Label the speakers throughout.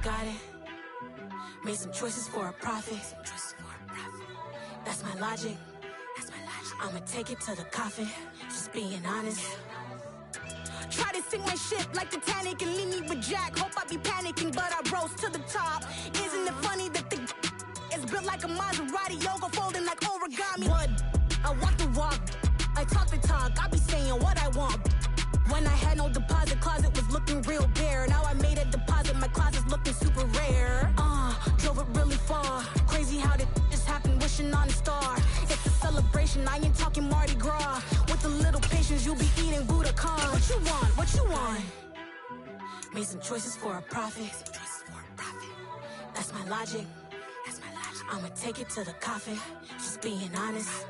Speaker 1: Got it. Made some choices for a profit. That's my logic. I'ma take it to the coffin. Just being honest. Try to sink my ship like Titanic and leave me with Jack. Hope I be panicking, but I rose to the top. Isn't it funny that the is built like a Maserati, yoga folding like origami? What? I walk the walk. I talk the talk. I be saying what I want. When I had no deposit, closet was looking real bare. Now I made a deposit, my closet's looking super rare. Drove it really far. Crazy how did this happen, wishing on a star. It's a celebration, I ain't talking Mardi Gras. With a little patience, you'll be eating Budokan. What you want? What you want? Made some choices for a profit. That's my logic. I'ma take it to the coffin. Just being honest.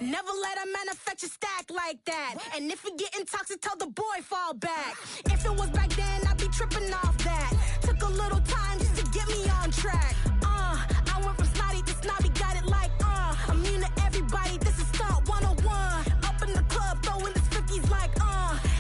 Speaker 1: Never let a manufacture stack like that. And if we getting toxic, tell the boy fall back. If it was back then, I'd be tripping off that. Took a little time just to get me on track. I went from snotty to snobby, got it like, immune to everybody, this is stunt 101. Up in the club, throwing this 50s like,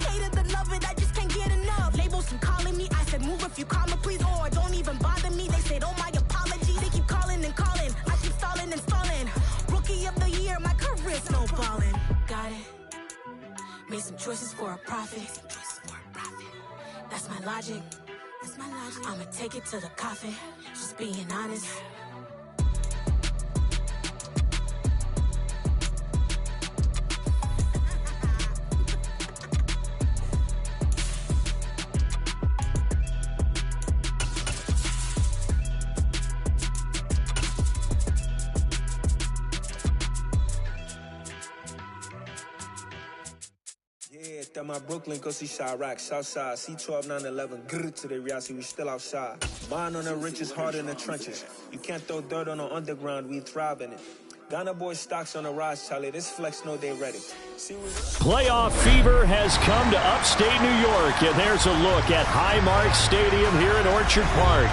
Speaker 1: hate it and love it, I just can't get enough. Labels from calling me, I said move if you call me, please, or don't even bother me. They said, oh my apology, they keep calling and calling. I keep stalling and stalling. Rookie of the year, my career snowballing. Got it. Made some choices for a profit. That's my logic. I'ma take it to the coffin. Just being honest.
Speaker 2: That my Brooklyn, go see Chirac, Southside, C12, 911, grrr to the Riasi, we still outside. Mine on the riches, hard in the trenches. You can't throw dirt on the underground, we thrive in it. Ghana boys stocks on the rise, Charlie, this flex know they ready.
Speaker 3: Playoff fever has come to upstate New York, and there's a look at Highmark Stadium here in Orchard Park.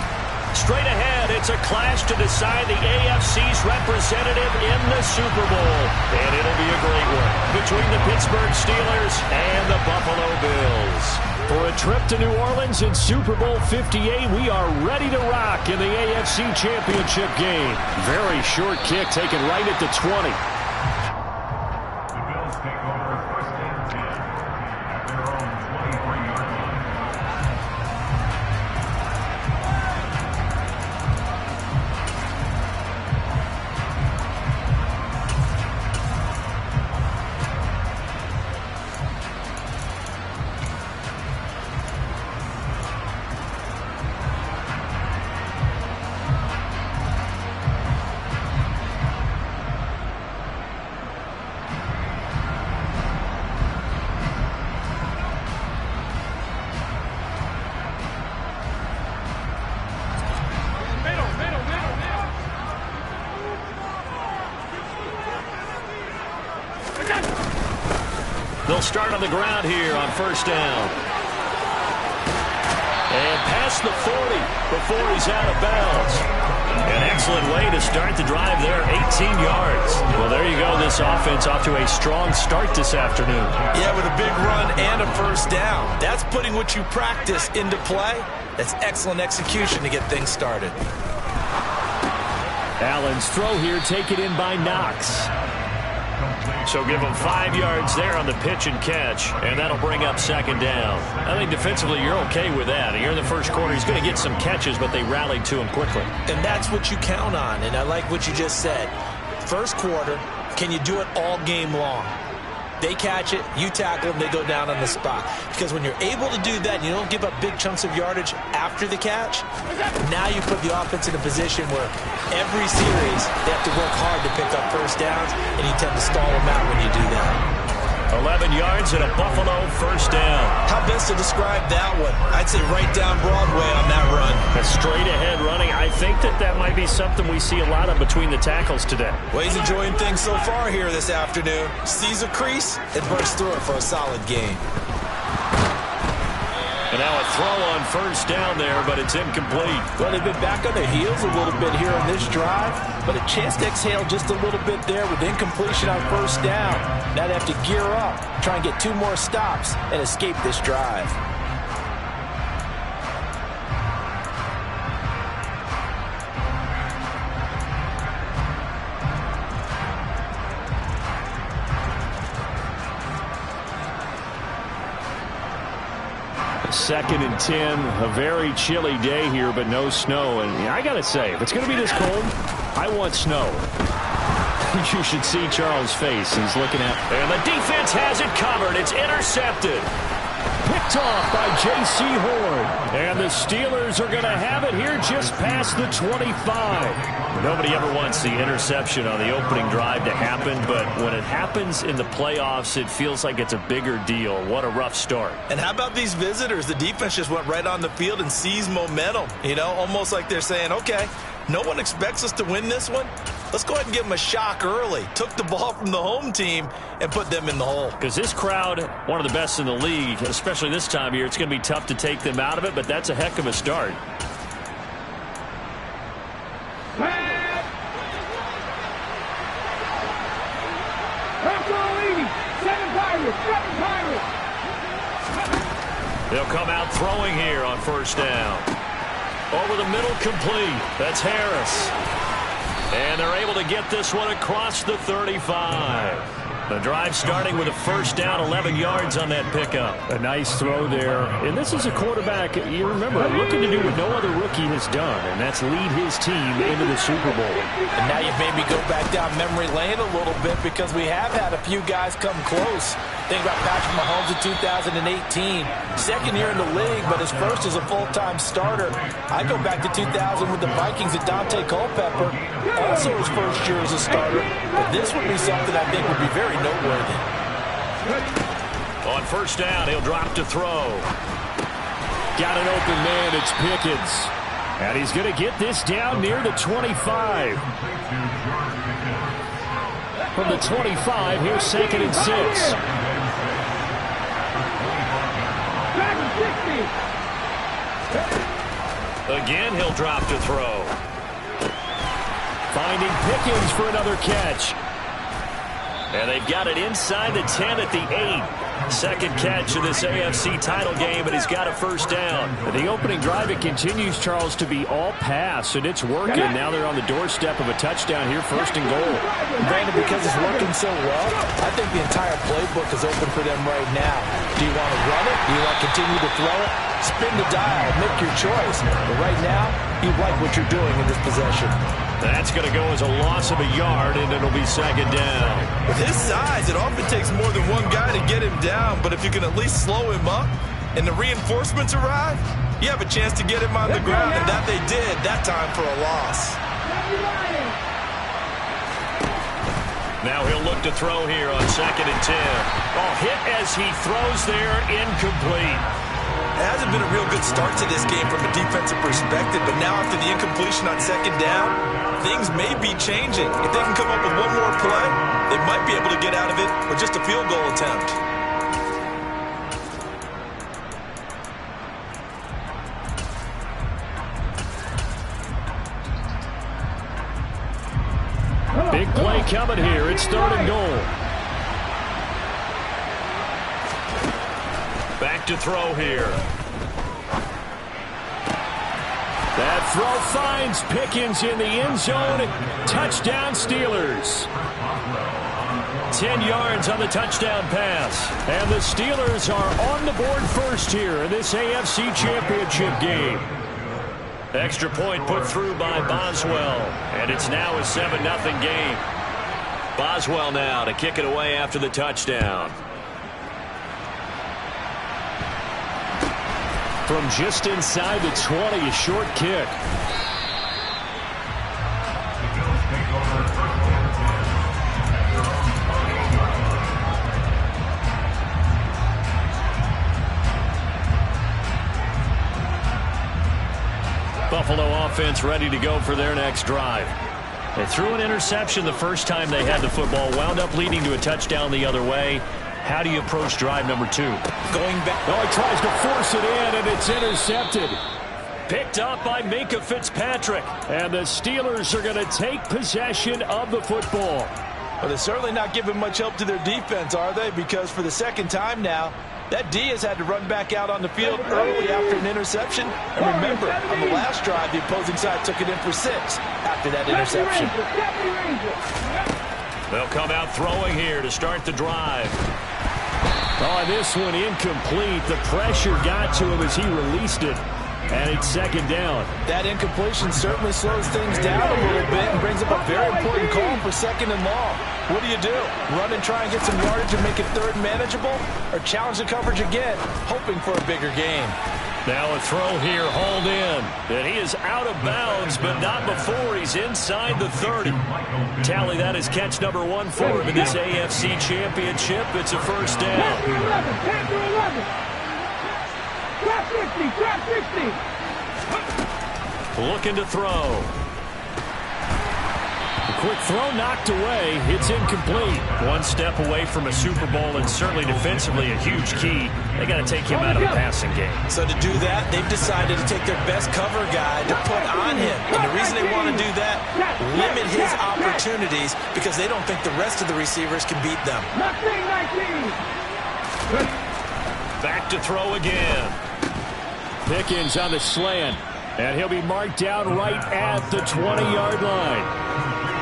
Speaker 3: Straight ahead, it's a clash to decide the AFC's representative in the Super Bowl. And it'll be a great one between the Pittsburgh Steelers and the Buffalo Bills. For a trip to New Orleans in Super Bowl 58, we are ready to rock in the AFC Championship game. Very short kick taken right at the 20.
Speaker 4: The Bills take over first and 10 at their own 23-yard line.
Speaker 3: They'll start on the ground here on first down. And past the 40 before he's out of bounds. An excellent way to start the drive there, 18 yards. Well, there you go. This offense off to a strong start this afternoon.
Speaker 5: Yeah, with a big run and a first down. That's putting what you practice into play. That's excellent execution to get things started.
Speaker 3: Allen's throw here taken in by Knox. So give him 5 yards there on the pitch and catch, and that'll bring up second down. I think defensively you're okay with that. Here in the first quarter, he's going to get some catches, but they rallied to him quickly.
Speaker 5: And that's what you count on, and I like what you just said. First quarter, can you do it all game long? They catch it, you tackle them, they go down on the spot. Because when you're able to do that, you don't give up big chunks of yardage after the catch. Now you put the offense in a position where every series they have to work hard to pick up first downs, and you tend to stall them out when you do that.
Speaker 3: 11 yards and a Buffalo first down.
Speaker 5: How best to describe that one? I'd say right down Broadway on that run.
Speaker 3: A straight ahead running. I think that might be something we see a lot of between the tackles today.
Speaker 5: Well, he's enjoying things so far here this afternoon. Sees a crease and bursts through it for a solid gain.
Speaker 3: And now a throw on first down there, but it's incomplete.
Speaker 5: Well, they've been back on their heels a little bit here on this drive, but a chance to exhale just a little bit there with incompletion on first down. Now they have to gear up, try and get 2 more stops, and escape this drive.
Speaker 3: 2nd and 10. A very chilly day here, but no snow. And I got to say, if it's going to be this cold, I want snow. You should see Charles' face. He's looking at... And the defense has it covered. It's intercepted. Picked off by J.C. Horn. And the Steelers are going to have it here just past the 25. Nobody ever wants the interception on the opening drive to happen, but when it happens in the playoffs, it feels like it's a bigger deal. What a rough start.
Speaker 5: And how about these visitors? The defense just went right on the field and seized momentum. You know, almost like they're saying, okay, no one expects us to win this one. Let's go ahead and give them a shock early. Took the ball from the home team and put them in the hole.
Speaker 3: Because this crowd, one of the best in the league, especially this time of year, it's going to be tough to take them out of it, but that's a heck of a start. They'll come out throwing here on first down. Over the middle, complete. That's Harris. And they're able to get this one across the 35. The drive starting with a first down, 11 yards on that pickup. A nice throw there. And this is a quarterback, you remember, looking to do what no other rookie has done, and that's lead his team into the Super Bowl.
Speaker 5: And now you've made me go back down memory lane a little bit because we have had a few guys come close. Think about Patrick Mahomes in 2018. Second year in the league, but his first as a full-time starter. I go back to 2000 with the Vikings at Dante Culpepper. Also his first year as a starter. But this would be something I think would be very noteworthy.
Speaker 3: On first down, he'll drop to throw. Got an open man, it's Pickens. And he's going to get this down near the 25. From the 25, here's 2nd and 6. Again, he'll drop to throw. Finding Pickens for another catch. And they've got it inside the 10 at the 8. Second catch of this AFC title game, and he's got a first down. The opening drive, it continues, Charles, to be all pass, and it's working. Now they're on the doorstep of a touchdown here, 1st and goal.
Speaker 5: Brandon, because it's working so well, I think the entire playbook is open for them right now. Do you want to run it? Do you want to continue to throw it? Spin the dial. Make your choice. But right now, you like what you're doing in this possession.
Speaker 3: That's going to go as a loss of a yard, and it'll be 2nd down.
Speaker 5: With his size, it often takes more than one guy to get him down, but if you can at least slow him up and the reinforcements arrive, you have a chance to get him on the ground, and that they did that time for a loss.
Speaker 3: Now he'll look to throw here on 2nd and 10. Oh, hit as he throws there, incomplete.
Speaker 5: It hasn't been a real good start to this game from a defensive perspective, but now after the incompletion on 2nd down, things may be changing. If they can come up with one more play, they might be able to get out of it with just a field goal attempt.
Speaker 3: Big play coming here. It's 3rd and goal. Back to throw here. That throw finds Pickens in the end zone. Touchdown Steelers. 10 yards on the touchdown pass. And the Steelers are on the board first here in this AFC Championship game. Extra point put through by Boswell. And it's now a 7-0 game. Boswell now to kick it away after the touchdown. From just inside the 20, a short kick. Buffalo offense ready to go for their next drive. They threw an interception the first time they had the football, wound up leading to a touchdown the other way. How do you approach drive number 2?
Speaker 5: Going back.
Speaker 3: Oh, he tries to force it in, and it's intercepted. Picked up by Minkah Fitzpatrick. And the Steelers are going to take possession of the football.
Speaker 5: Well, they're certainly not giving much help to their defense, are they? Because for the second time now, that D has had to run back out on the field early after an interception. And remember, on the last drive, the opposing side took it in for 6 after that interception.
Speaker 3: They'll come out throwing here to start the drive. Oh, this one incomplete. The pressure got to him as he released it. And it's second down.
Speaker 5: That incompletion certainly slows things down a little bit and brings up a very important call for second and long. What do? Run and try and get some yardage and make it third and manageable? Or challenge the coverage again, hoping for a bigger gain?
Speaker 3: Now a throw here, hauled in. And he is out of bounds, but not before he's inside the 30. Tally, that is catch number 1 for him in this AFC Championship. It's a first down.
Speaker 6: 10 to 11. Trap 50, trap 50.
Speaker 3: Looking to throw. A quick throw knocked away. It's incomplete. One step away from a Super Bowl, and certainly defensively a huge key. They got to take him out of the passing game.
Speaker 5: So to do that, they've decided to take their best cover guy to put on him. And the reason they want to do that, limit his opportunities because they don't think the rest of the receivers can beat them.
Speaker 6: 19.
Speaker 3: Back to throw again. Pickens on the slant. And he'll be marked down right at the 20-yard line.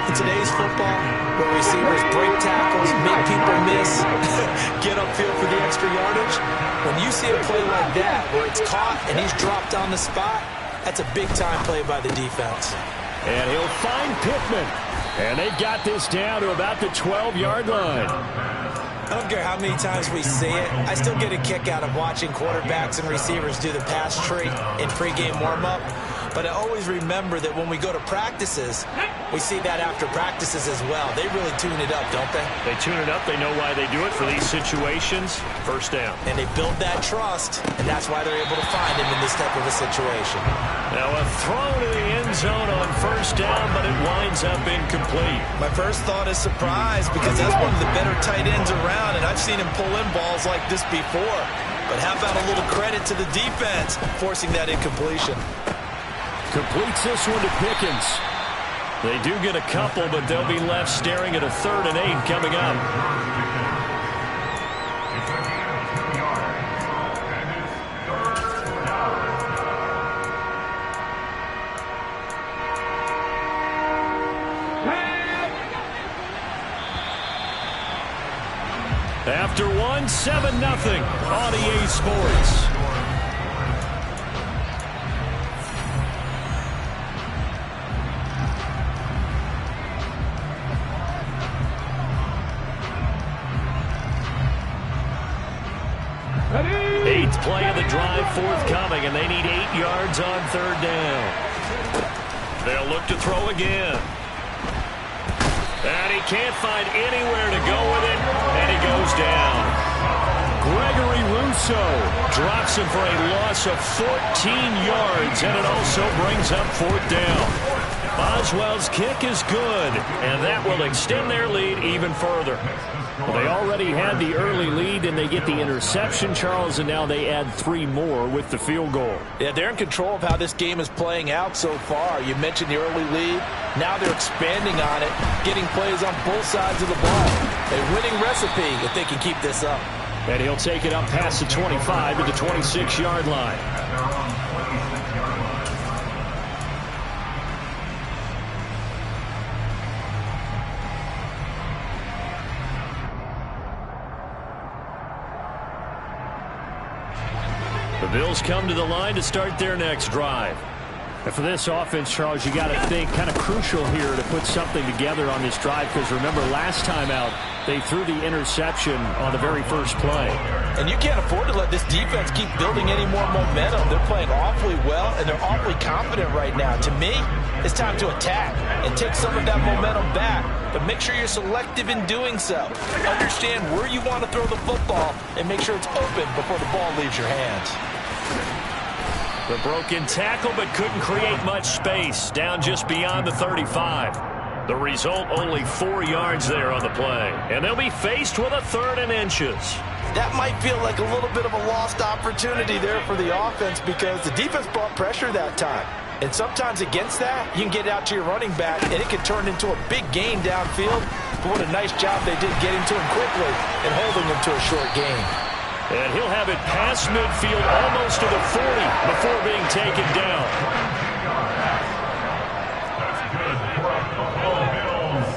Speaker 5: In today's football, where receivers break tackles, make people miss, get upfield for the extra yardage, when you see a play like that where it's caught and he's dropped on the spot, that's a big-time play by the defense.
Speaker 3: And he'll find Pittman. And they got this down to about the 12-yard line.
Speaker 5: I don't care how many times we see it. I still get a kick out of watching quarterbacks and receivers do the pass tree in pregame warm-up. But I always remember that when we go to practices, we see that after practices as well. They really tune it up, don't they?
Speaker 3: They tune it up. They know why they do it for these situations. First down.
Speaker 5: And they build that trust, and that's why they're able to find him in this type of a situation.
Speaker 3: Now a throw to the end zone on first down, but it winds up incomplete.
Speaker 5: My first thought is surprise because that's one of the better tight ends around, and I've seen him pull in balls like this before. But how about a little credit to the defense forcing that incompletion?
Speaker 3: Completes this one to Pickens. They do get a couple, but they'll be left staring at a 3rd and 8 coming up. After one, 7-0 on EA Sports. Eighth play of the drive forthcoming, and they need 8 yards on 3rd down. They'll look to throw again. And he can't find anywhere to go with it, and he goes down. Gregory Rousseau drops him for a loss of 14 yards, and it also brings up 4th down. Boswell's kick is good, and that will extend their lead even further. Well, they already had the early lead, and they get the interception, Charles, and now they add 3 more with the field goal.
Speaker 5: Yeah, they're in control of how this game is playing out so far. You mentioned the early lead. Now they're expanding on it, getting plays on both sides of the ball. A winning recipe if they can keep this up.
Speaker 3: And he'll take it up past the 25 to the 26-yard line. The Bills come to the line to start their next drive. And for this offense, Charles, you got to think kind of crucial here to put something together on this drive because remember last time out they threw the interception on the very first play.
Speaker 5: And you can't afford to let this defense keep building any more momentum. They're playing awfully well, and they're awfully confident right now. To me, it's time to attack and take some of that momentum back, but make sure you're selective in doing so. Understand where you want to throw the football and make sure it's open before the ball leaves your hands.
Speaker 3: The broken tackle, but couldn't create much space. Down just beyond the 35. The result, only 4 yards there on the play. And they'll be faced with a 3rd and inches.
Speaker 5: That might feel like a little bit of a lost opportunity there for the offense because the defense brought pressure that time. And sometimes against that, you can get out to your running back, and it can turn into a big gain downfield. But what a nice job they did getting to him quickly and holding him to a short gain.
Speaker 3: And he'll have it past midfield almost to the 40 before being taken down.
Speaker 4: That's good for the Buffalo Bills.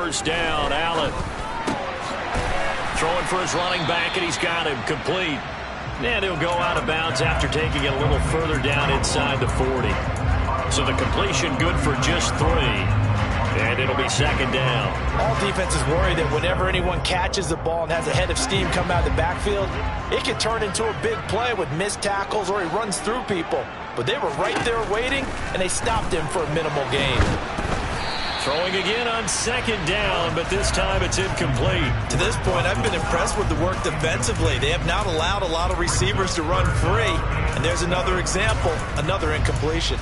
Speaker 3: first down. Allen throwing for his running back, and he's got him complete. And he'll go out of bounds after taking it a little further down inside the 40. So the completion good for just 3. And it'll be second down.
Speaker 5: All defenses worry that whenever anyone catches the ball and has a head of steam come out of the backfield, it can turn into a big play with missed tackles or he runs through people. But they were right there waiting, and they stopped him for a minimal gain.
Speaker 3: Throwing again on second down, but this time it's incomplete.
Speaker 5: To this point, I've been impressed with the work defensively. They have not allowed a lot of receivers to run free. And there's another example, another incompletion.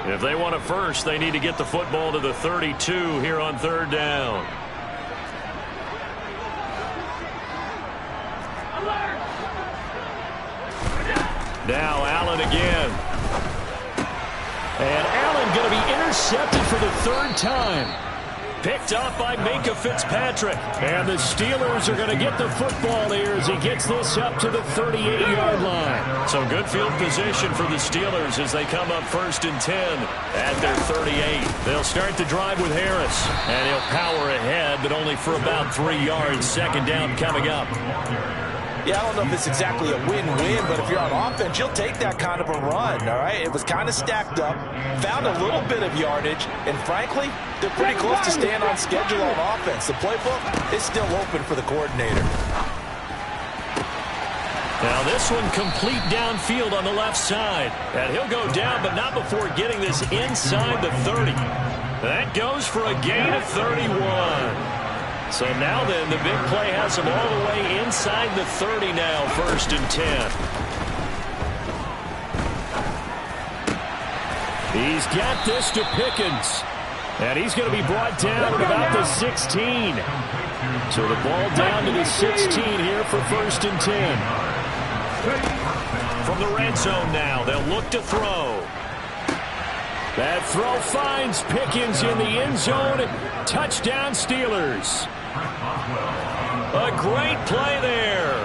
Speaker 3: If they want it first, they need to get the football to the 32 here on third down. Now Allen again. And Allen going to be intercepted for the 3rd time. Picked off by Minkah Fitzpatrick. And the Steelers are going to get the football here as he gets this up to the 38-yard line. So good field position for the Steelers as they come up 1st and 10 at their 38. They'll start the drive with Harris. And he'll power ahead, but only for about 3 yards. Second down coming up.
Speaker 5: Yeah, I don't know if it's exactly a win-win, but if you're on offense, you'll take that kind of a run, all right? It was kind of stacked up, found a little bit of yardage, and frankly, they're pretty close to staying on schedule on offense. The playbook is still open for the coordinator.
Speaker 3: Now this one complete downfield on the left side. And he'll go down, but not before getting this inside the 30. That goes for a gain of 31. So now then, the big play has him all the way inside the 30 now, 1st and 10. He's got this to Pickens. And he's going to be brought down at about the 16. So the ball down to the 16 here for 1st and 10. From the red zone now, they'll look to throw. That throw finds Pickens in the end zone. Touchdown Steelers. A great play there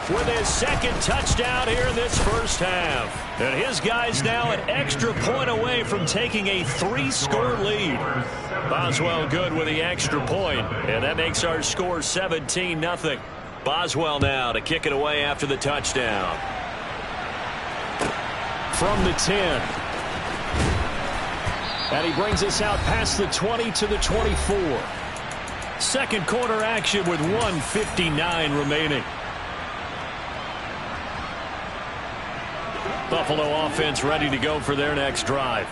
Speaker 3: with his 2nd touchdown here in this 1st half. And his guys now an extra point away from taking a 3-score lead. Boswell good with the extra point, and that makes our score 17-0. Boswell now to kick it away after the touchdown. From the 10. And he brings us out past the 20 to the 24. Second quarter action with 1:59 remaining. Buffalo offense ready to go for their next drive.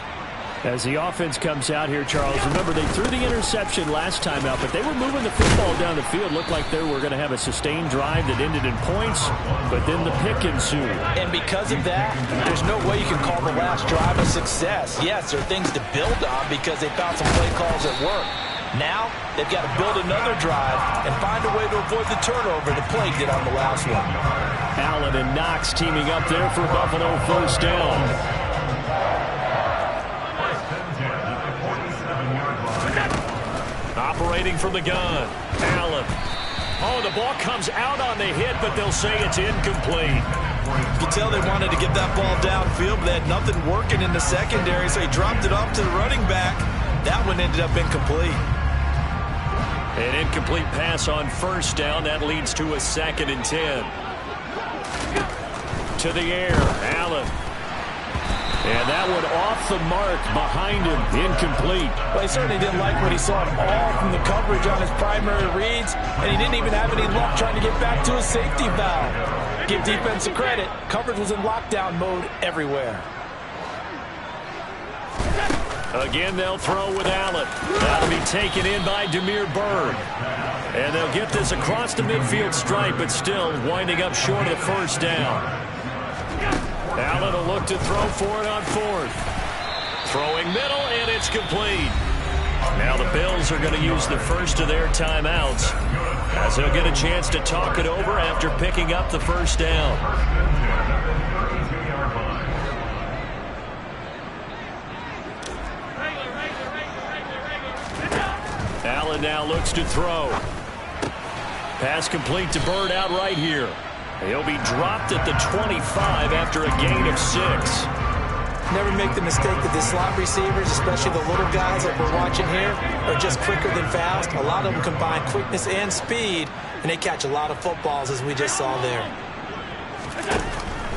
Speaker 3: As the offense comes out here, Charles, remember they threw the interception last time out, but they were moving the football down the field. Looked like they were going to have a sustained drive that ended in points, but then the pick ensued.
Speaker 5: And because of that, there's no way you can call the last drive a success. Yes, there are things to build on because they found some play calls that work. Now, they've got to build another drive and find a way to avoid the turnover the play did on the last one.
Speaker 3: Allen and Knox teaming up there for Buffalo 1st down. Operating from the gun, Allen. Oh, the ball comes out on the hit, but they'll say it's incomplete.
Speaker 5: You can tell they wanted to get that ball downfield, but they had nothing working in the secondary, so he dropped it off to the running back. That one ended up incomplete.
Speaker 3: An incomplete pass on 1st down. That leads to a 2nd and 10. To the air, Allen. And that one off the mark behind him, incomplete.
Speaker 5: Well, he certainly didn't like what he saw at all from the coverage on his primary reads, and he didn't even have any luck trying to get back to his safety valve. Give defense credit. Coverage was in lockdown mode everywhere.
Speaker 3: Again, they'll throw with Allen. That'll be taken in by Damiere Byrd. And they'll get this across the midfield stripe, but still winding up short of the 1st down. Allen will look to throw for it on 4th. Throwing middle, and it's complete. Now the Bills are going to use the first of their timeouts as they'll get a chance to talk it over after picking up the 1st down. Allen now looks to throw. Pass complete to Byrd out right here. He'll be dropped at the 25 after a gain of 6.
Speaker 5: Never make the mistake that the slot receivers, especially the little guys like we're watching here, are just quicker than fast. A lot of them combine quickness and speed, and they catch a lot of footballs, as we just saw there.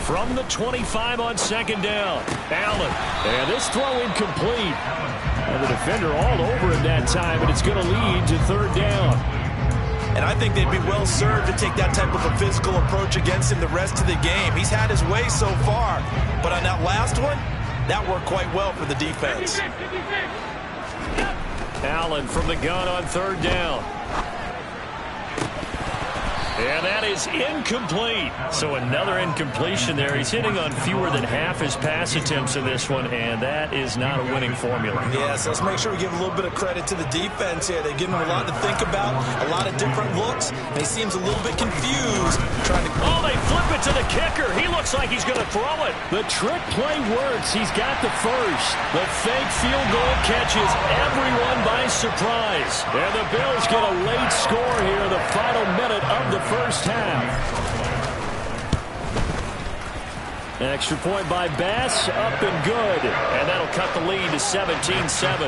Speaker 3: From the 25 on second down, Allen. And this throw incomplete. And the defender all over him that time, and it's going to lead to third down.
Speaker 5: And I think they'd be well served to take that type of a physical approach against him the rest of the game. He's had his way so far, but on that last one, that worked quite well for the defense.
Speaker 3: Allen from the gun on third down. And that is incomplete. So another incompletion there. He's hitting on fewer than half his pass attempts in this one, and that is not a winning formula.
Speaker 5: Yes, let's make sure we give a little bit of credit to the defense here. They give him a lot to think about, a lot of different looks, and he seems a little bit confused.
Speaker 3: Oh, they flip it to the kicker. He looks like he's going to throw it. The trick play works. He's got the first. The fake field goal catches everyone by surprise. And the Bills get a late score here in the final minute of the first half. An extra point by Bass, up and good. And that'll cut the lead to 17-7.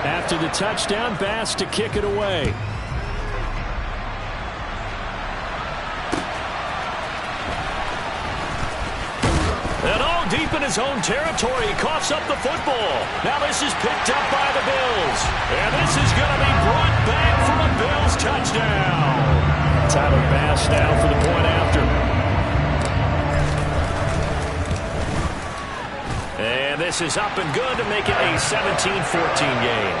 Speaker 3: After the touchdown, Bass to kick it away. And all deep in his own territory, he coughs up the football. Now this is picked up by the Bills. And this is going to be brought back for a Bills touchdown. Tyler Bass now for the point after. And this is up and good to make it a 17-14 game.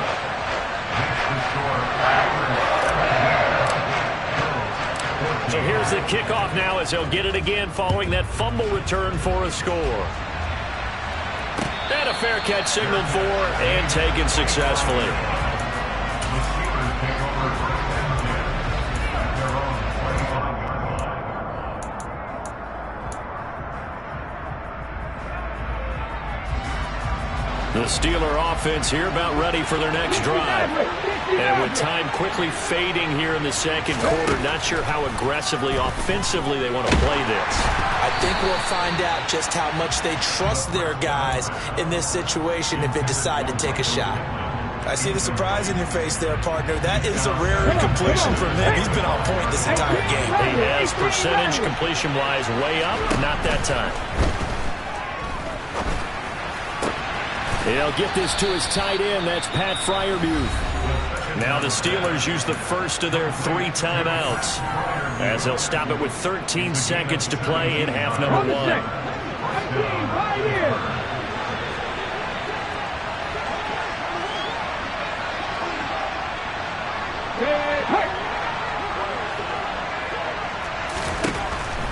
Speaker 3: So here's the kickoff now as he'll get it again following that fumble return for a score. And a fair catch signaled for and taken successfully. The Steeler offense here about ready for their next drive. And with time quickly fading here in the second quarter, not sure how aggressively, offensively they want to play this.
Speaker 5: I think we'll find out just how much they trust their guys in this situation if they decide to take a shot. I see the surprise in your face there, partner. That is a rare completion from him. He's been on point this entire game.
Speaker 3: He has percentage completion-wise way up, not that time. He'll get this to his tight end. That's Pat Freiermuth. Now the Steelers use the first of their 3 timeouts as they'll stop it with 13 seconds to play in half number 1.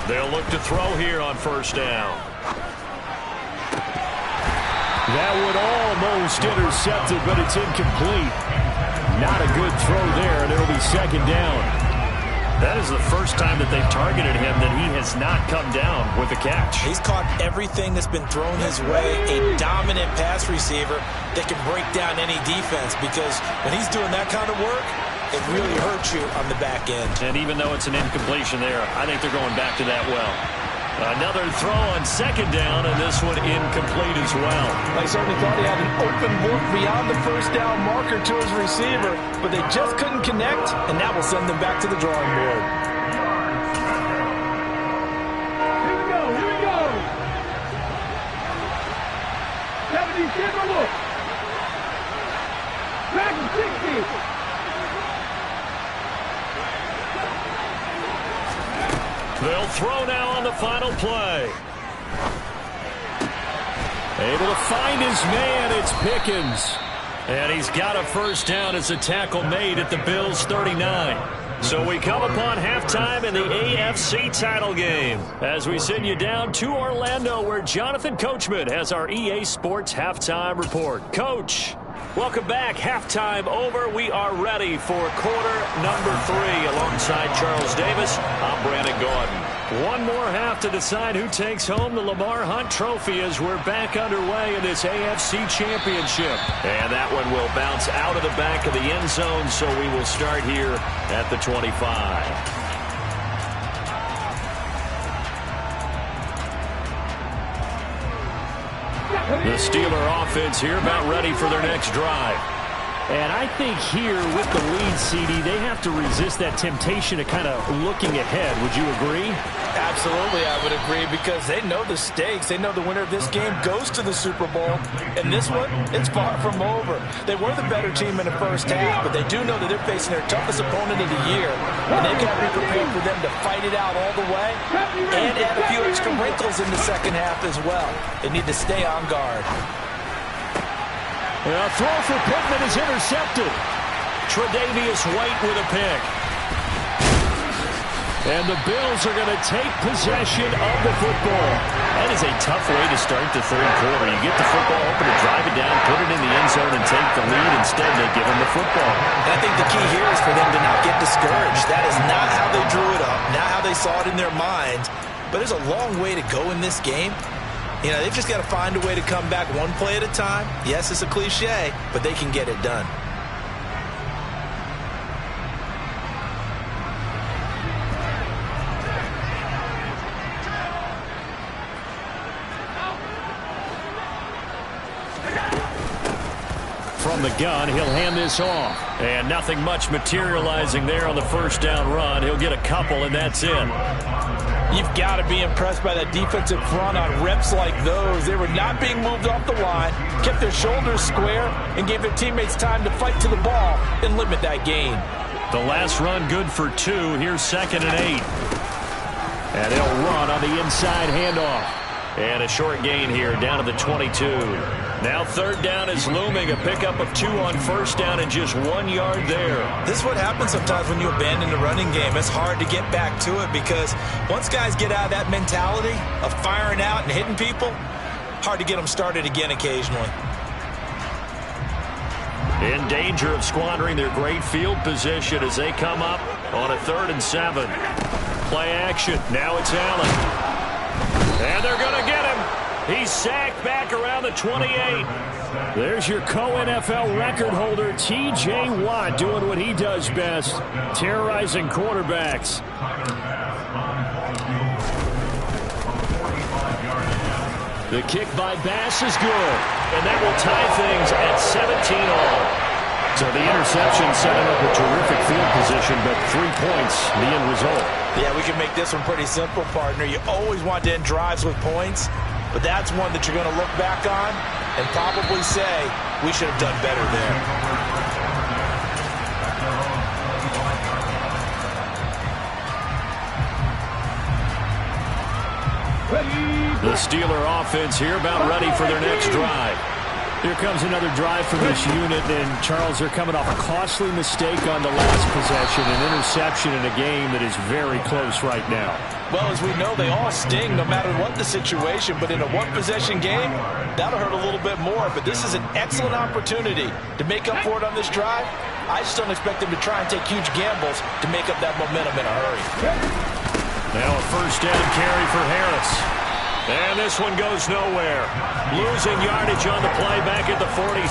Speaker 3: They'll look to throw here on first down. That would almost intercept it, but it's incomplete. Not a good throw there, and it'll be second down. That is the first time that they've targeted him that he has not come down with a catch.
Speaker 5: He's caught everything that's been thrown his way. A dominant pass receiver that can break down any defense, because when he's doing that kind of work, it really hurts you on the back end.
Speaker 3: And even though it's an incompletion there, I think they're going back to that well. Another throw on second down, and this one incomplete as well.
Speaker 5: They certainly thought he had an open look beyond the first down marker to his receiver, but they just couldn't connect, and that will send them back to the drawing board.
Speaker 6: Here we go. 76 look. Back to 60.
Speaker 3: They'll throw now on the final play. Able to find his man, it's Pickens. And he's got a first down as a tackle made at the Bills' 39. So we come upon halftime in the AFC title game as we send you down to Orlando, where Jonathan Coachman has our EA Sports halftime report. Coach, welcome back. Halftime over. We are ready for quarter number 3. Alongside Charles Davis, I'm Brandon Gaudin. One more half to decide who takes home the Lamar Hunt Trophy as we're back underway in this AFC Championship. And that one will bounce out of the back of the end zone, so we will start here at the 25. The Steeler offense here about ready for their next drive.
Speaker 7: And I think here with the lead, CD, they have to resist that temptation of kind of looking ahead. Would you agree?
Speaker 5: Absolutely, I would agree, because they know the stakes. They know the winner of this game goes to the Super Bowl. And this one, it's far from over. They were the better team in the first half, but they do know that they're facing their toughest opponent of the year. And they've got to be prepared for them to fight it out all the way and add a few extra wrinkles in the second half as well. They need to stay on guard.
Speaker 3: A throw for Pittman is intercepted. Tre'Davious White with a pick. And the Bills are going to take possession of the football.
Speaker 7: That is a tough way to start the third quarter. You get the football open to drive it down, put it in the end zone, and take the lead. Instead, they give them the football.
Speaker 5: And I think the key here is for them to not get discouraged. That is not how they drew it up, not how they saw it in their minds. But there's a long way to go in this game. You know, they've just got to find a way to come back one play at a time. Yes, it's a cliche, but they can get it done.
Speaker 3: From the gun, he'll hand this off. And nothing much materializing there on the first down run. He'll get a couple, and that's it.
Speaker 5: You've got to be impressed by that defensive front on reps like those. They were not being moved off the line, kept their shoulders square, and gave their teammates time to fight to the ball and limit that gain.
Speaker 3: The last run good for 2. Here's 2nd and 8. And he'll run on the inside handoff. And a short gain here down to the 22. Now 3rd down is looming. A pickup of 2 on 1st down and just 1 yard there.
Speaker 5: This is what happens sometimes when you abandon the running game. It's hard to get back to it because once guys get out of that mentality of firing out and hitting people, hard to get them started again occasionally.
Speaker 3: In danger of squandering their great field position as they come up on a 3rd and 7. Play action. Now it's Allen. And they're going to get him. He's sacked back around the 28. There's your co-NFL record holder, T.J. Watt, doing what he does best, terrorizing quarterbacks. The kick by Bass is good, and that will tie things at 17-all. So the interception setting up a terrific field position, but 3 points, the end result.
Speaker 5: Yeah, we can make this one pretty simple, partner. You always want to end drives with points, but that's one that you're going to look back on and probably say, we should have done better there.
Speaker 3: The Steeler offense here about ready for their next drive.
Speaker 7: Here comes another drive from this unit, and Charles, they're coming off a costly mistake on the last possession, an interception in a game that is very close right now.
Speaker 5: Well, as we know, they all sting no matter what the situation, but in a one-possession game, that'll hurt a little bit more. But this is an excellent opportunity to make up for it on this drive. I just don't expect them to try and take huge gambles to make up that momentum in a hurry.
Speaker 3: Now a 1st down carry for Harris. And this one goes nowhere. Losing yardage on the play back at the 46.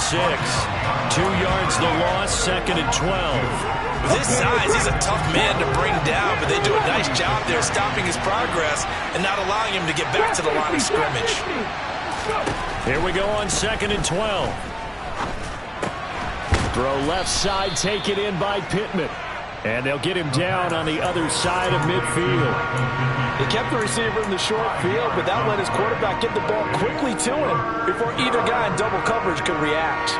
Speaker 3: 2 yards the loss, 2nd and 12.
Speaker 5: With his size, he's a tough man to bring down, but they do a nice job there stopping his progress and not allowing him to get back to the line of scrimmage.
Speaker 3: Here we go on 2nd and 12.
Speaker 7: Throw left side, taken in by Pittman. And they'll get him down on the other side of midfield.
Speaker 5: They kept the receiver in the short field, but that let his quarterback get the ball quickly to him before either guy in double coverage could react.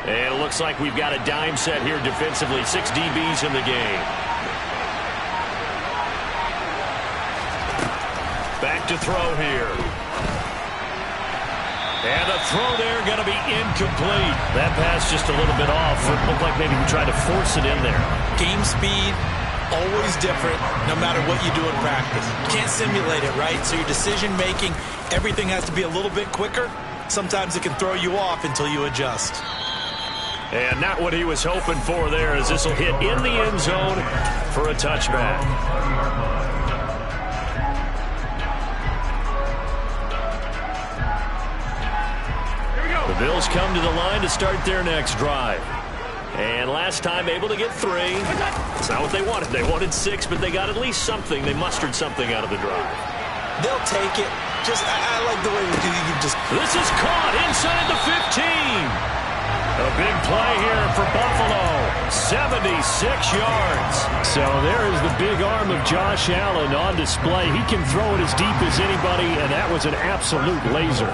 Speaker 3: And it looks like we've got a dime set here defensively. 6 DBs in the game. Back to throw here. And the throw there going to be incomplete. That pass just a little bit off. It looked like maybe he tried to force it in there.
Speaker 5: Game speed, always different no matter what you do in practice. You can't simulate it, right? So your decision-making, everything has to be a little bit quicker. Sometimes it can throw you off until you adjust.
Speaker 3: And not what he was hoping for there, as this will hit in the end zone for a touchback. The Bills come to the line to start their next drive. And last time able to get 3. It's not what they wanted. They wanted 6, but they got at least something. They mustered something out of the drive.
Speaker 5: They'll take it. I like the way you just...
Speaker 3: This is caught inside the 15. A big play here for Buffalo. 76 yards. So there is the big arm of Josh Allen on display. He can throw it as deep as anybody, and that was an absolute laser.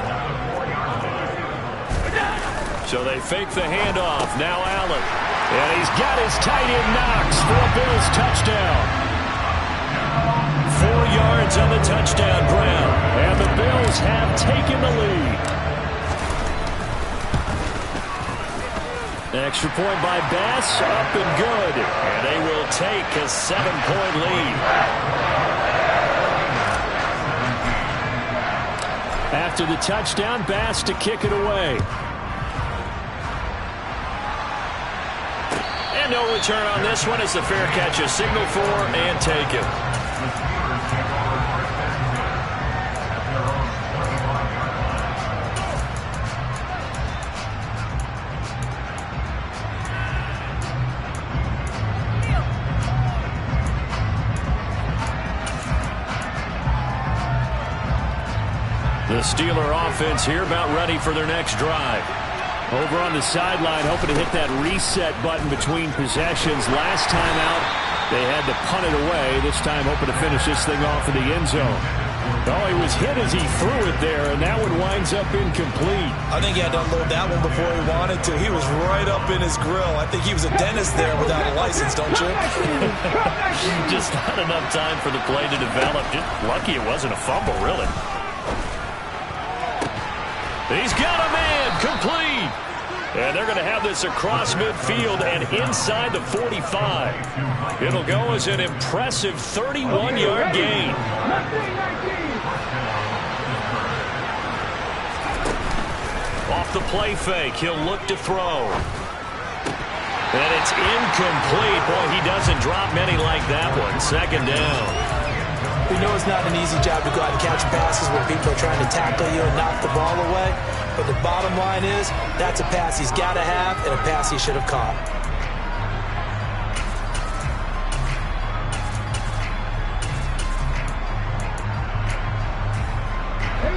Speaker 3: So they fake the handoff. Now Allen. And he's got his tight end Knox for a Bills touchdown. 4 yards on the touchdown ground. And the Bills have taken the lead. Extra point by Bass. Up and good. And they will take a 7-point lead. After the touchdown, Bass to kick it away. No return on this one as the fair catch is signaled for and taken. The Steeler offense here about ready for their next drive. Over on the sideline, hoping to hit that reset button between possessions. Last time out, they had to punt it away. This time, hoping to finish this thing off in the end zone. Oh, he was hit as he threw it there, and that one winds up incomplete.
Speaker 5: I think he had to unload that one before he wanted to. He was right up in his grill. I think he was a dentist there without a license, don't you?
Speaker 3: Just not enough time for the play to develop. Just lucky it wasn't a fumble, really. He's got a man, complete. And they're going to have this across midfield and inside the 45. It'll go as an impressive 31-yard gain. Off the play fake, he'll look to throw. And it's incomplete. Boy, he doesn't drop many like that one. Second down.
Speaker 5: We know it's not an easy job to go out and catch passes when people are trying to tackle you and knock the ball away. But the bottom line is, that's a pass he's got to have and a pass he should have caught.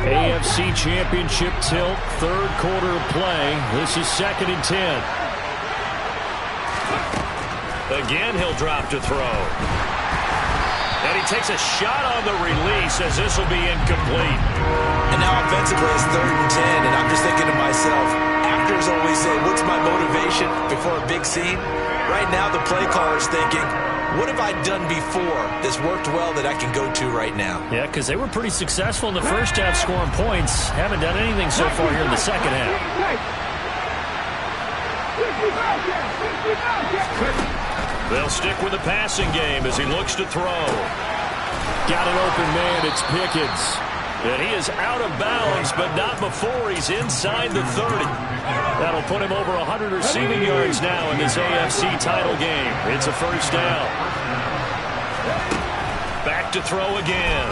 Speaker 3: AFC Championship tilt, third quarter of play. This is 2nd and 10. Again, he'll drop to throw. And he takes a shot on the release as this will be incomplete.
Speaker 5: And now offensively it's 3rd and 10, and I'm just thinking to myself, actors always say, what's my motivation before a big scene? Right now the play caller's thinking, what have I done before that's worked well that I can go to right now?
Speaker 3: Yeah, because they were pretty successful in the first half scoring points. Haven't done anything so far here in the second half. They'll stick with the passing game as he looks to throw. Got an open man, it's Pickens. And he is out of bounds, but not before he's inside the 30. That'll put him over 100 receiving yards now in this AFC title game. It's a first down. Back to throw again.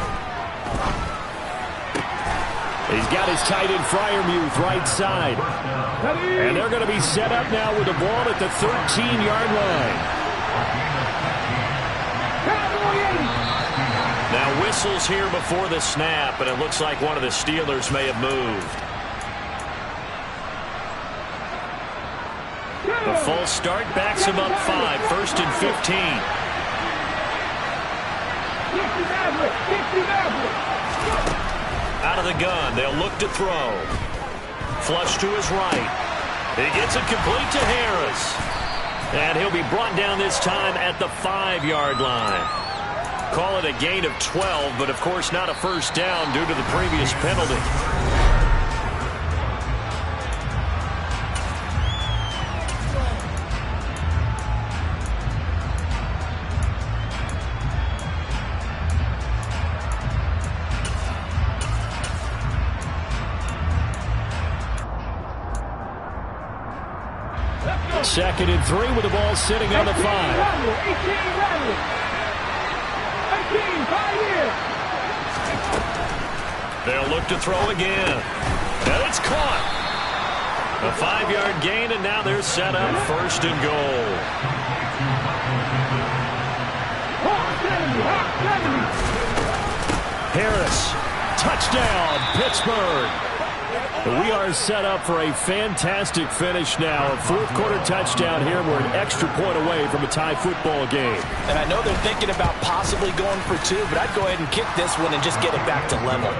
Speaker 3: He's got his tight end Freiermuth right side. And they're going to be set up now with the ball at the 13-yard line. Now whistles here before the snap, and it looks like one of the Steelers may have moved. The false start backs him up 5, 1st and 15. Out of the gun, they'll look to throw. Flush to his right. He gets it complete to Harris. And he'll be brought down this time at the 5-yard line. Call it a gain of 12, but of course not a first down due to the previous penalty.
Speaker 7: 2nd and 3 with the ball sitting on the 5.
Speaker 6: 18 level. 18, 5 years.
Speaker 3: They'll look to throw again. And it's caught. A 5-yard gain, and now they're set up 1st and goal.
Speaker 7: Harris, touchdown, Pittsburgh. We are set up for a fantastic finish now. A 4th-quarter touchdown here. We're an extra point away from a tie football game.
Speaker 5: And I know they're thinking about possibly going for 2, but I'd go ahead and kick this one and just get it back to level.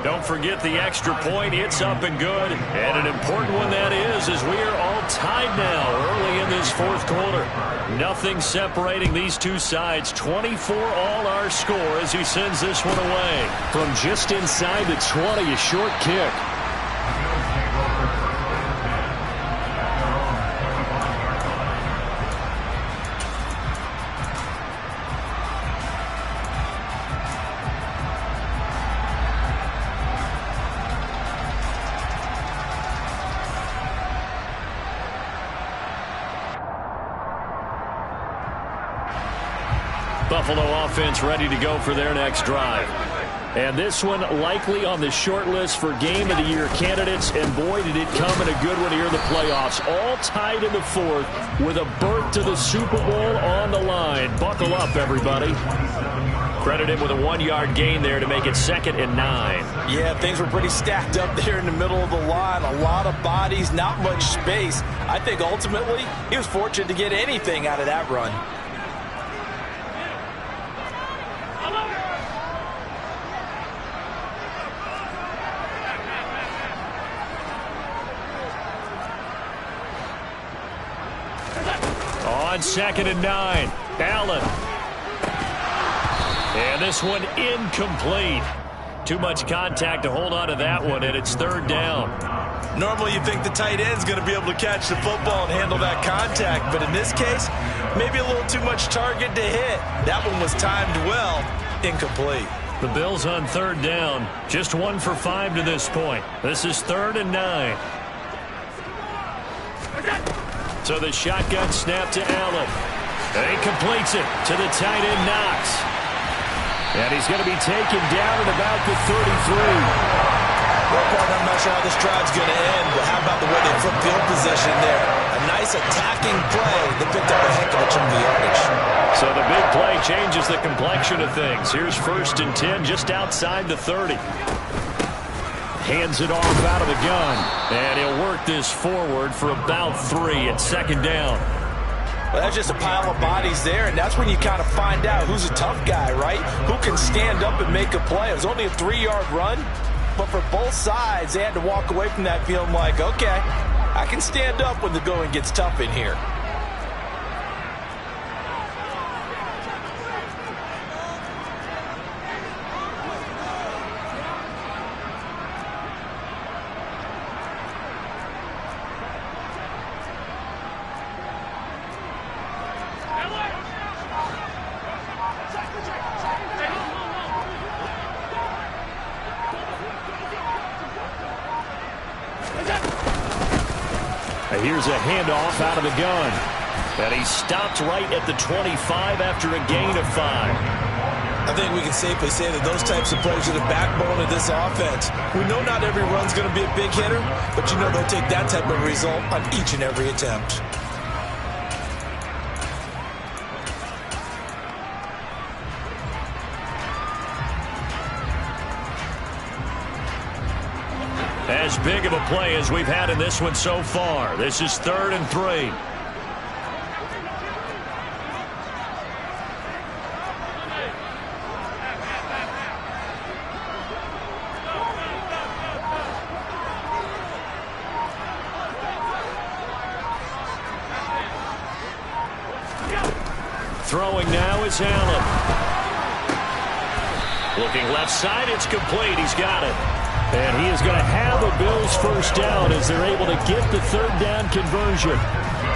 Speaker 3: Don't forget the extra point. It's up and good. And an important one that is, as we are all tied now early in this 4th quarter. Nothing separating these two sides. 24 all our score as he sends this one away.
Speaker 7: From just inside the 20, a short kick.
Speaker 3: Buffalo offense ready to go for their next drive.
Speaker 7: And this one likely on the short list for Game of the Year candidates. And boy, did it come in a good one here in the playoffs. All tied in the 4th with a berth to the Super Bowl on the line. Buckle up, everybody.
Speaker 3: Credited with a 1-yard gain there to make it 2nd and 9.
Speaker 5: Yeah, things were pretty stacked up there in the middle of the line. A lot of bodies, not much space. I think ultimately he was fortunate to get anything out of that run.
Speaker 3: On 2nd and 9, Allen. And this one incomplete. Too much contact to hold on to that one, and it's 3rd down.
Speaker 5: Normally you think the tight end's going to be able to catch the football and handle that contact, but in this case, maybe a little too much target to hit. That one was timed well, incomplete.
Speaker 3: The Bills on 3rd down, just 1 for 5 to this point. This is 3rd and 9. So the shotgun snap to Allen. And he completes it to the tight end, Knox. And he's going to be taken down at about the 33.
Speaker 5: Well, partner, I'm not sure how this drive's going to end, but how about the way they flipped field position there? A nice attacking play. They picked up a heck of a chunk of yardage.
Speaker 3: So the big play changes the complexion of things. Here's 1st and 10 just outside the 30. Hands it off out of the gun. And he'll work this forward for about 3 at 2nd down.
Speaker 5: Well, that's just a pile of bodies there, and that's when you kind of find out who's a tough guy, right? Who can stand up and make a play. It was only a 3-yard run, but for both sides, they had to walk away from that feeling like, okay, I can stand up when the going gets tough in here.
Speaker 3: Here's a handoff out of the gun. And he stopped right at the 25 after a gain of 5.
Speaker 5: I think we can safely say that those types of plays are the backbone of this offense. We know not every run's going to be a big hitter, but you know they'll take that type of result on each and every attempt.
Speaker 3: As big of a play as we've had in this one so far. This is 3rd and 3. Throwing now is Allen. Looking left side, it's complete. He's got it.
Speaker 7: And he is going to have a Bills 1st down as they're able to get the 3rd down conversion.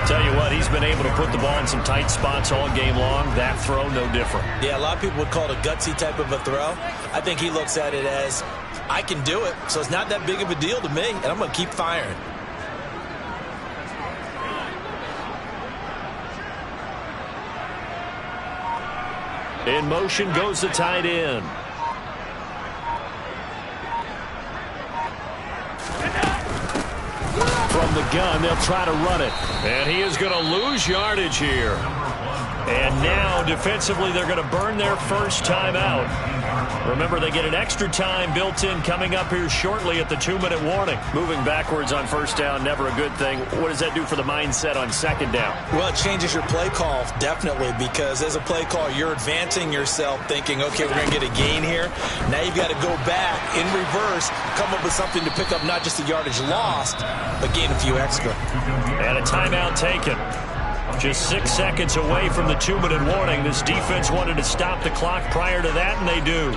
Speaker 3: Tell you what, he's been able to put the ball in some tight spots all game long. That throw, no different.
Speaker 5: Yeah, a lot of people would call it a gutsy type of a throw. I think he looks at it as, I can do it, so it's not that big of a deal to me, and I'm going to keep firing.
Speaker 3: In motion goes the tight end. From the gun, they'll try to run it. And he is going to lose yardage here. And now, defensively, they're going to burn their first timeout. Remember, they get an extra time built in coming up here shortly at the 2-minute warning. Moving backwards on first down, never a good thing. What does that do for the mindset on second down?
Speaker 5: Well, it changes your play call, definitely, because as a play call, you're advancing yourself thinking, okay, we're going to get a gain here. Now you've got to go back in reverse, come up with something to pick up not just the yardage lost, but gain a few extra.
Speaker 3: And a timeout taken. Just 6 seconds away from the 2-minute warning. This defense wanted to stop the clock prior to that, and they do.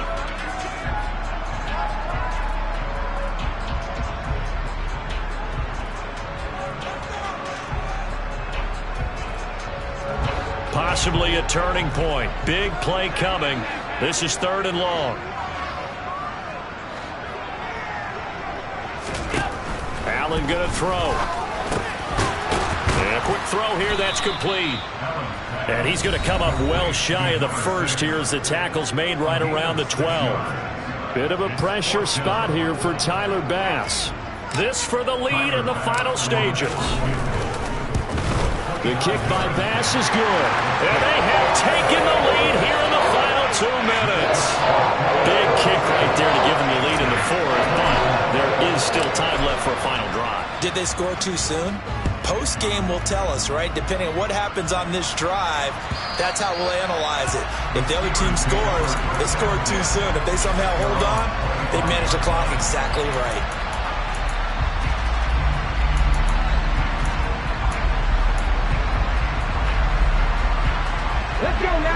Speaker 3: Possibly a turning point. Big play coming. This is 3rd and long. Allen going to throw. And a quick throw here, that's complete. And he's going to come up well shy of the first here as the tackle's made right around the 12. Bit of a pressure spot here for Tyler Bass. This for the lead in the final stages. The kick by Bass is good. And they have taken the lead here in the final 2 minutes. Big kick right there to give them the lead in the 4th, but there is still time left for a final drive.
Speaker 5: Did they score too soon? Post-game will tell us, right? Depending on what happens on this drive, that's how we'll analyze it. If the other team scores, they scored too soon. If they somehow hold on, they manage the clock exactly right.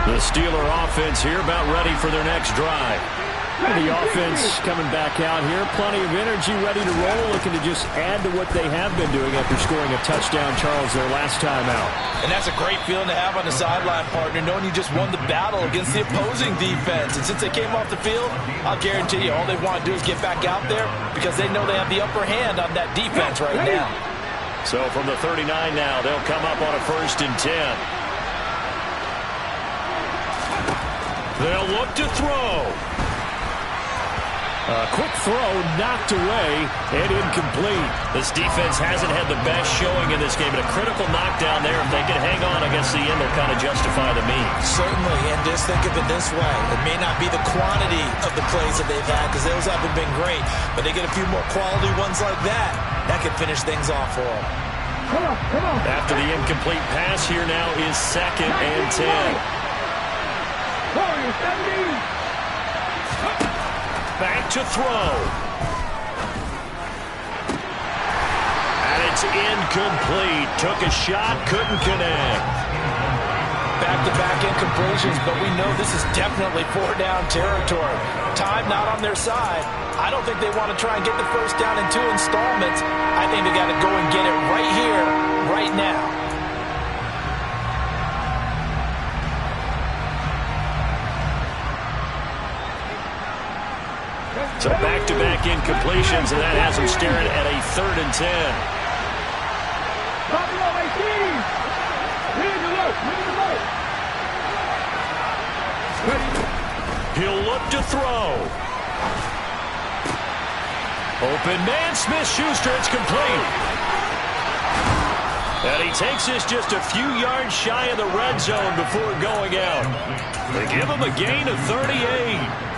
Speaker 3: The Steeler offense here about ready for their next drive. The offense coming back out here. Plenty of energy, ready to roll, looking to just add to what they have been doing after scoring a touchdown, Charles, their last time out.
Speaker 5: And that's a great feeling to have on the sideline, partner, knowing you just won the battle against the opposing defense. And since they came off the field, I'll guarantee you all they want to do is get back out there because they know they have the upper hand on that defense right now.
Speaker 3: So from the 39 now, they'll come up on a 1st and 10. They'll look to throw. A quick throw knocked away and incomplete. This defense hasn't had the best showing in this game, but a critical knockdown there. If they can hang on against the end, they'll kind of justify the means.
Speaker 5: Certainly, and just think of it this way. It may not be the quantity of the plays that they've had because those haven't been great, but they get a few more quality ones like that. That could finish things off for them.
Speaker 6: Come on.
Speaker 3: After the incomplete pass, here now is 2nd and 10. Back to throw. And it's incomplete. Took a shot, couldn't connect.
Speaker 5: Back-to-back incompletions, but we know this is definitely 4-down territory. Time not on their side. I don't think they want to try and get the first down in 2 installments. I think they got to go and get it right here, right now.
Speaker 3: So back-to-back incompletions, and that has them staring at a 3rd and 10. He'll look to throw. Open man, Smith-Schuster, it's complete. And he takes this just a few yards shy of the red zone before going out. They give him a gain of 38.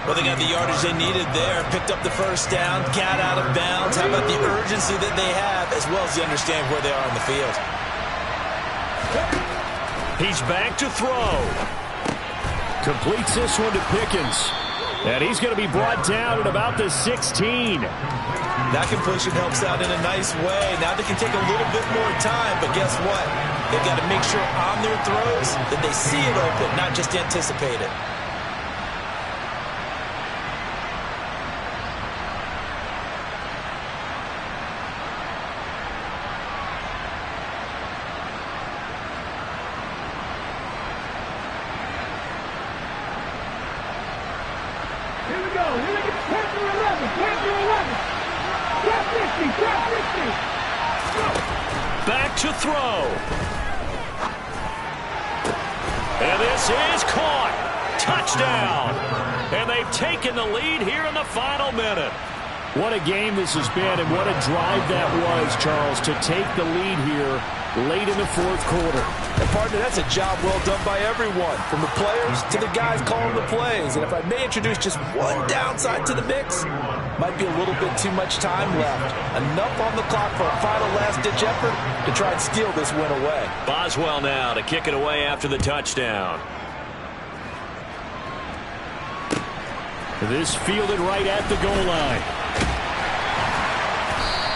Speaker 5: Well, they got the yardage they needed there, picked up the first down, got out of bounds. How about the urgency that they have, as well as the understanding where they are on the field?
Speaker 3: He's back to throw. Completes this one to Pickens. And he's going to be brought down at about the 16.
Speaker 5: That completion helps out in a nice way. Now they can take a little bit more time, but guess what? They've got to make sure on their throws that they see it open, not just anticipate it.
Speaker 3: Back to throw. And this is caught. touchdown. And they've taken the lead here in the final minute.
Speaker 7: What a game this has been, and what a drive that was, Charles, to take the lead here late in the fourth quarter.
Speaker 5: And, partner, that's a job well done by everyone, from the players to the guys calling the plays. And if I may introduce just one downside to the mix, might be a little bit too much time left. Enough on the clock for a final last-ditch effort to try and steal this win away.
Speaker 3: Boswell now to kick it away after the touchdown.
Speaker 7: This fielded right at the goal line.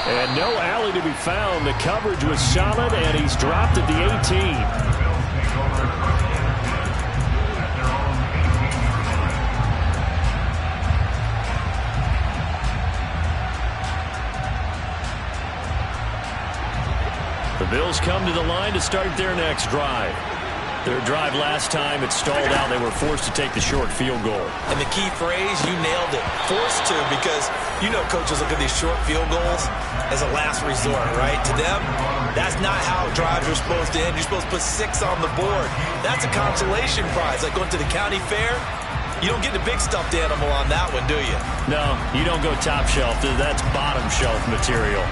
Speaker 7: And no alley to be found. The coverage was solid, and he's dropped at the 18. The Bills come to the line to start their next drive. Their drive last time, it stalled out. They were forced to take the short field goal.
Speaker 5: And the key phrase, you nailed it. Forced to, because you know coaches look at these short field goals as a last resort, right? To them, that's not how drives are supposed to end. You're supposed to put 6 on the board. That's a consolation prize. Like going to the county fair, you don't get the big stuffed animal on that one, do you?
Speaker 7: No, you don't go top shelf. That's bottom shelf material.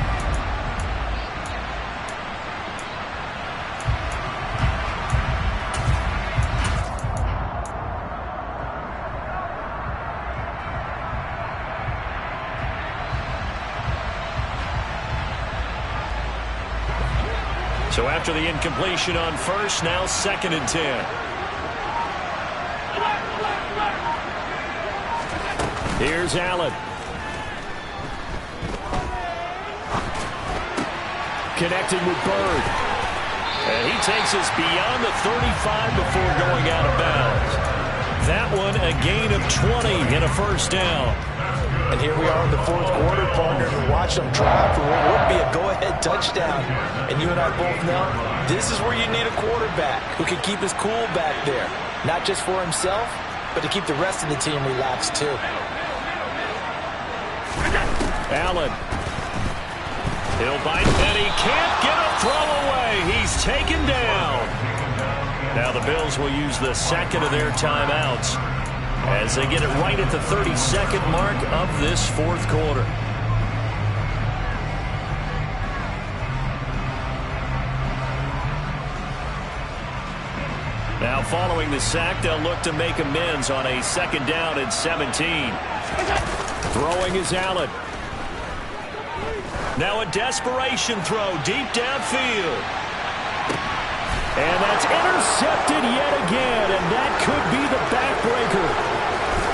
Speaker 7: So after the incompletion on first, now 2nd and 10. Here's Allen. Connecting with Bird. And he takes us beyond the 35 before going out of bounds. That one a gain of 20 and a first down.
Speaker 5: And here we are in the fourth quarter, partner, and watch them try for what would be a go-ahead touchdown. And you and I both know this is where you need a quarterback who can keep his cool back there. Not just for himself, but to keep the rest of the team relaxed too.
Speaker 7: Allen. He'll bite, and he can't get a throw away. He's taken down. Now the Bills will use the second of their timeouts as they get it right at the 32nd mark of this fourth quarter. Now following the sack, they'll look to make amends on a 2nd down and 17. Throwing is Allen. Now a desperation throw deep downfield. And that's intercepted yet again, and that could be the backbreaker.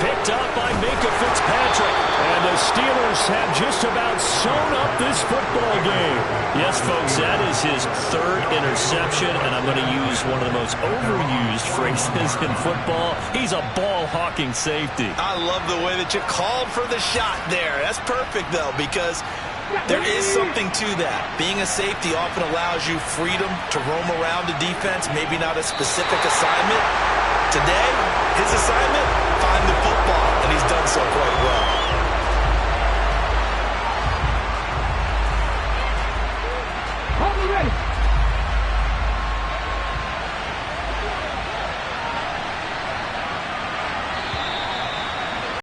Speaker 7: Picked up by Minkah Fitzpatrick. And the Steelers have just about sewn up this football game. Yes, folks, that is his 3rd interception, and I'm going to use one of the most overused phrases in football. He's a ball-hawking safety.
Speaker 5: I love the way that you called for the shot there. That's perfect, though, because there is something to that. Being a safety often allows you freedom to roam around the defense, maybe not a specific assignment. Today, his assignment, find the football, and he's done so quite well.